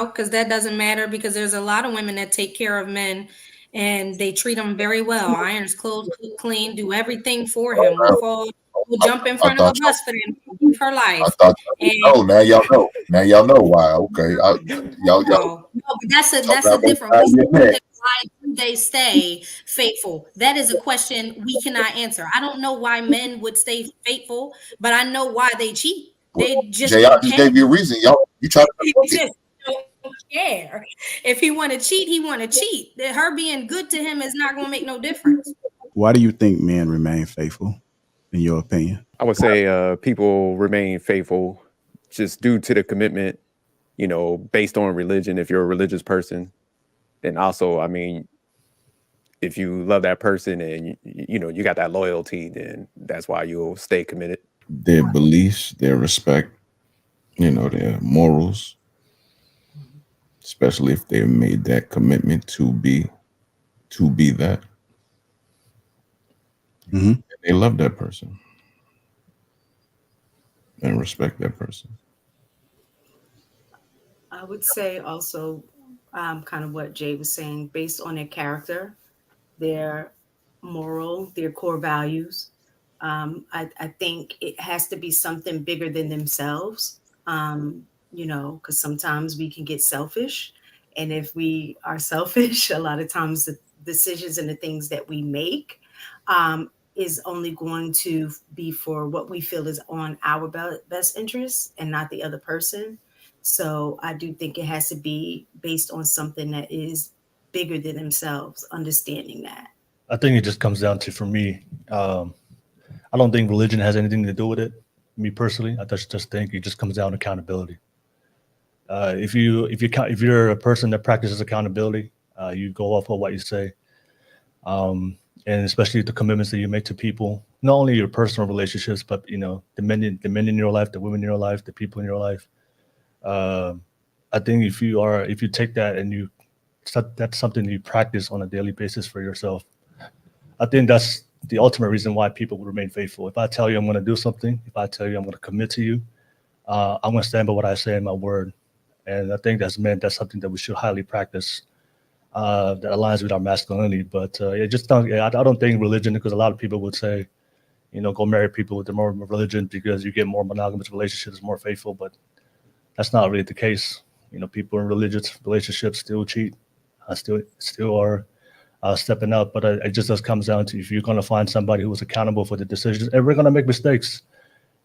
know, because that doesn't matter because there's a lot of women that take care of men and they treat him very well. Iron his clothes, cook clean, do everything for him. Will jump in I front of a thought bus for them, give her I life. thought And y'all know. Now y'all know. Now y'all know why. Okay, y'all no, but that's talking a out both different. sides We of your neck. said why do they stay faithful? That is a question we cannot answer. I don't know why men would stay faithful, but I know why they cheat. Well, They just Jr. don't just care. gave you a reason. You try to They debunk it. just don't care. If he want to cheat, he want to cheat. That her being good to him is not going to make no difference. Why do you think men remain faithful, in your opinion? I would say people remain faithful just due to the commitment, based on religion. If you're a religious person, then also, I mean, if you love that person and you got that loyalty, then that's why you'll stay committed. Their beliefs, their respect, their morals, especially if they've made that commitment to be that. Hmm. They love that person and respect that person. I would say also, kind of what Jay was saying, based on their character, their moral, their core values. I think it has to be something bigger than themselves, because sometimes we can get selfish. And if we are selfish, a lot of times the decisions and the things that we make is only going to be for what we feel is on our best interest and not the other person. So I do think it has to be based on something that is bigger than themselves, understanding that. I think it just comes down to, for me, I don't think religion has anything to do with it. Me personally, I just think it just comes down to accountability. If you're a person that practices accountability, you go off of what you say, and especially the commitments that you make to people, not only your personal relationships, but the men in your life, the women in your life, the people in your life. Uh, I think if you take that and that's something you practice on a daily basis for yourself. I think that's the ultimate reason why people will remain faithful. If I tell you I'm going to do something, if I tell you I'm going to commit to you, I'm going to stand by what I say in my word. And I think that's something that we should highly practice. That aligns with our masculinity. But it just don't. Yeah, I don't think religion, because a lot of people would say, go marry people with the more religion because you get more monogamous relationships, more faithful. But that's not really the case. People in religious relationships still cheat, still are stepping up. But it just comes down to, if you're going to find somebody who is accountable for the decisions, and we're going to make mistakes.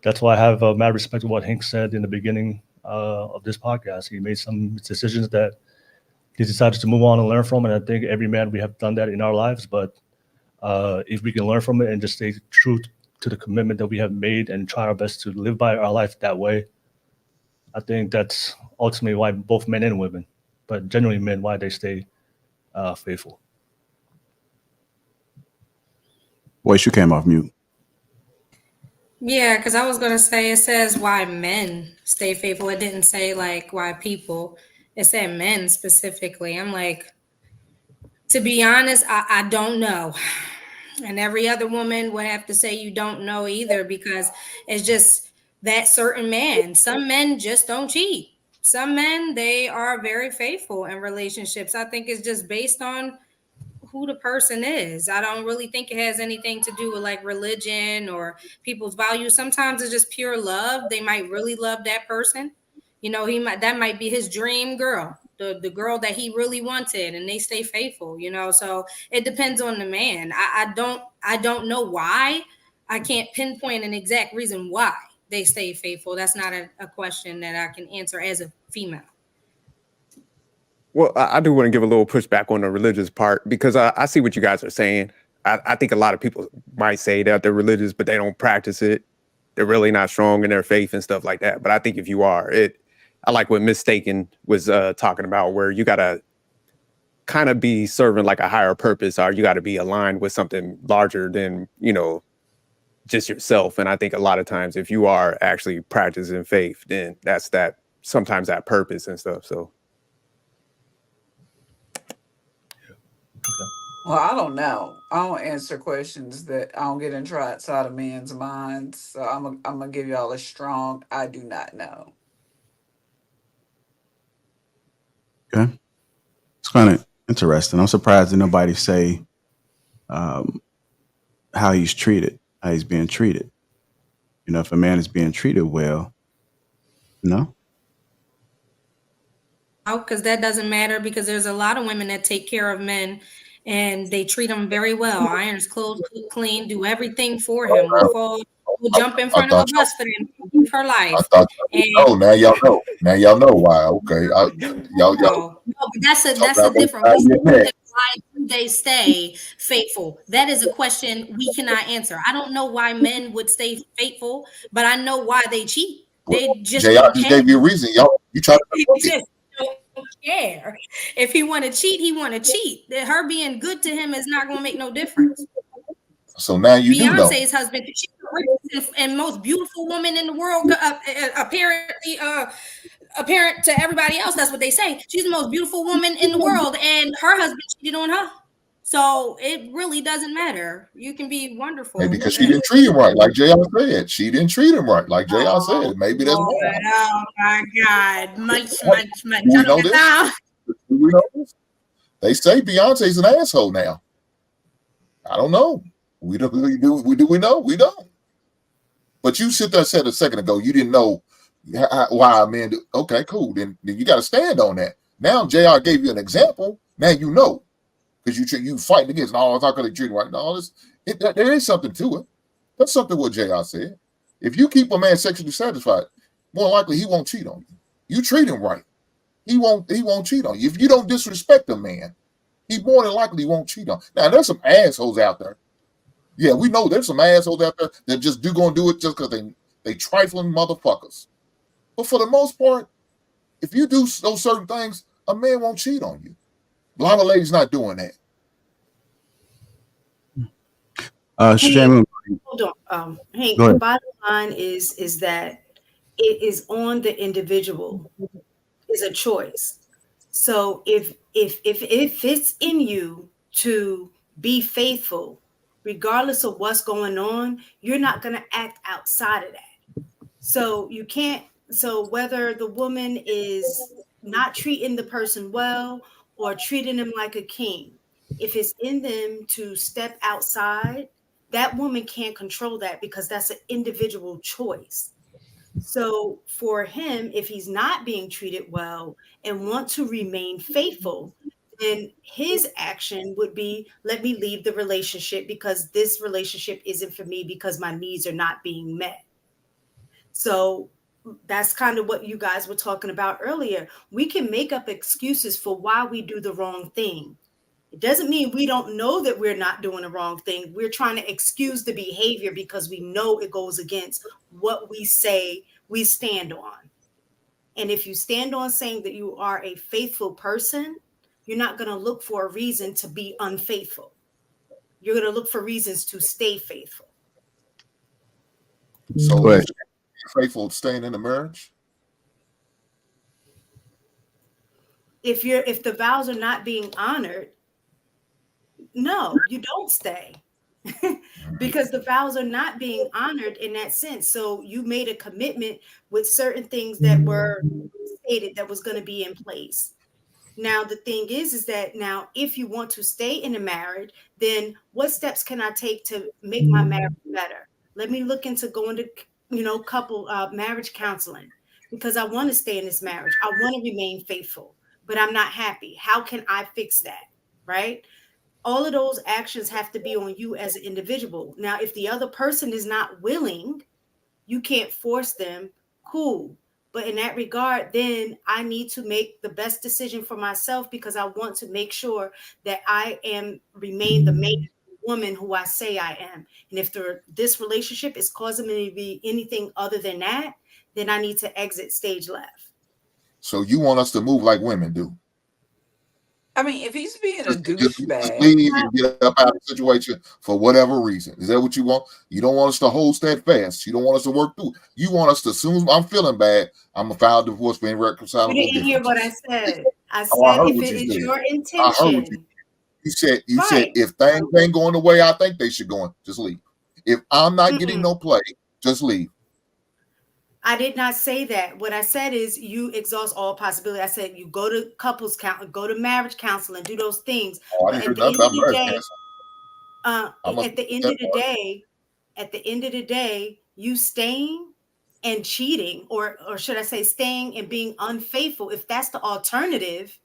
That's why I have mad respect to what Hank said in the beginning of this podcast. He made some decisions that he decided to move on and learn from, and I think every man, we have done that in our lives. But if we can learn from it and just stay true to the commitment that we have made and try our best to live by our life that way, I think that's ultimately why both men and women, but generally men, why they stay faithful. Boys, you came off mute. Yeah, because I was going to say it says why men stay faithful. It didn't say like why people. It said men specifically. I'm like, to be honest, I don't know. And every other woman would have to say you don't know either because it's just that certain man. Some men just don't cheat. Some men, they are very faithful in relationships. I think it's just based on who the person is. I don't really think it has anything to do with like religion or people's values. Sometimes it's just pure love. They might really love that person. That might be his dream girl, the girl that he really wanted, and they stay faithful. So it depends on the man. I don't know why. I can't pinpoint an exact reason why they stay faithful. That's not a question that I can answer as a female. Well, I do want to give a little pushback on the religious part, because I see what you guys are saying. I think a lot of people might say that they're religious, but they don't practice it. They're really not strong in their faith and stuff like that. But I think if you are, I like what Mistaken was talking about, where you got to kind of be serving like a higher purpose, or you got to be aligned with something larger than, just yourself. And I think a lot of times if you are actually practicing faith, then that's sometimes that purpose and stuff. So. Well, I don't know. I don't answer questions that I don't get into outside of men's minds. So I'm gonna give y'all a strong I do not know. Okay. It's kind of interesting. I'm surprised that nobody say how he's treated, how he's being treated. You know, if a man is being treated well, no. Because that doesn't matter, because there's a lot of women that take care of men and they treat them very well. Iron his clothes, cook, clean, do everything for him. Will jump in I front of a thought bus for them, give her I life. thought And oh, now y'all know. Now y'all know why. Okay, y'all no, but that's a talking different. about We your said neck. why do they stay faithful? That is a question we cannot answer. I don't know why men would stay faithful, but I know why they cheat. They just JR don't just care. gave you a reason. Y'all, you try to They just don't care. If he want to cheat, he want to cheat. Her being good to him is not going to make no difference. so now you do know. Beyonce's husband, she's the richest and most beautiful woman in the world, apparent to everybody else. That's what they say. She's the most beautiful woman in the world, and her husband cheated on her. So it really doesn't matter. You can be wonderful. Maybe because she didn't treat him right, like JR said. She didn't treat him right, like JR said. Maybe that's Lord, why. oh my God. Much. Do we know this? Do we know this? They say Beyonce's an asshole now. I don't know. We don't. Do we know? We don't. But you sit there and said a second ago you didn't know why men do. Okay, cool. Then you got to stand on that. Now JR gave you an example. Now you know, because you fighting against. No, it's not going to treat him right. No, there is something to it. That's something what JR said. If you keep a man sexually satisfied, more likely he won't cheat on you. You treat him right, he won't cheat on you. If you don't disrespect a man, he more than likely won't cheat on. Now there's some assholes out there. Yeah, we know there's some assholes out there that just gonna do it just because they trifling motherfuckers. But for the most part, if you do those certain things, a man won't cheat on you. A lot of ladies not doing that. Shamim, Hold on. Hank, go the ahead. bottom line is that it is on the individual. Is a choice. So if it's in you to be faithful, regardless of what's going on, you're not going to act outside of that. So you can't. So whether the woman is not treating the person well or treating him like a king, if it's in them to step outside, that woman can't control that because that's an individual choice. So for him, if he's not being treated well and want to remain faithful, then his action would be, let me leave the relationship because this relationship isn't for me because my needs are not being met. So that's kind of what you guys were talking about earlier. We can make up excuses for why we do the wrong thing. It doesn't mean we don't know that we're not doing the wrong thing. We're trying to excuse the behavior because we know it goes against what we say we stand on. And if you stand on saying that you are a faithful person, you're not going to look for a reason to be unfaithful. You're going to look for reasons to stay faithful. So Go ahead. faithful staying in the marriage. If the vows are not being honored, no, you don't stay. Because the vows are not being honored in that sense. So you made a commitment with certain things that were stated that was going to be in place. Now, the thing is that now if you want to stay in a marriage, then what steps can I take to make my marriage better? Let me look into going to, couple marriage counseling because I want to stay in this marriage. I want to remain faithful, but I'm not happy. How can I fix that? Right? All of those actions have to be on you as an individual. Now, if the other person is not willing, you can't force them. Cool. But in that regard, then I need to make the best decision for myself because I want to make sure that I remain the main woman who I say I am. And if this relationship is causing me to be anything other than that, then I need to exit stage left. So you want us to move like women do? I mean, if he's being a Just douchebag, leave and get up out of the situation for whatever reason. Is that what you want? You don't want us to hold steadfast. You don't want us to work through. You want us to, as soon as I'm feeling bad, I'm going to file divorce, being reconcilable. You didn't hear what I said. I said, if it is your I heard what intention. you said. You said Right. if things ain't going the way I think they should go, just leave. If I'm not getting no play, just leave. I did not say that. What I said is you exhaust all possibility. I said you go to couples count, go to marriage counseling, do those things. Oh, I But didn't hear at the nothing end of about the marriage day, counseling. I must at the end that of the part. day, at the end of the day, you staying and cheating, or should I say staying and being unfaithful, if that's the alternative,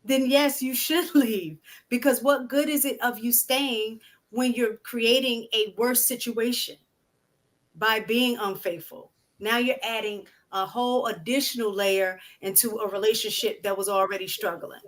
then yes, you should leave. Because what good is it of you staying when you're creating a worse situation by being unfaithful? Now you're adding a whole additional layer into a relationship that was already struggling.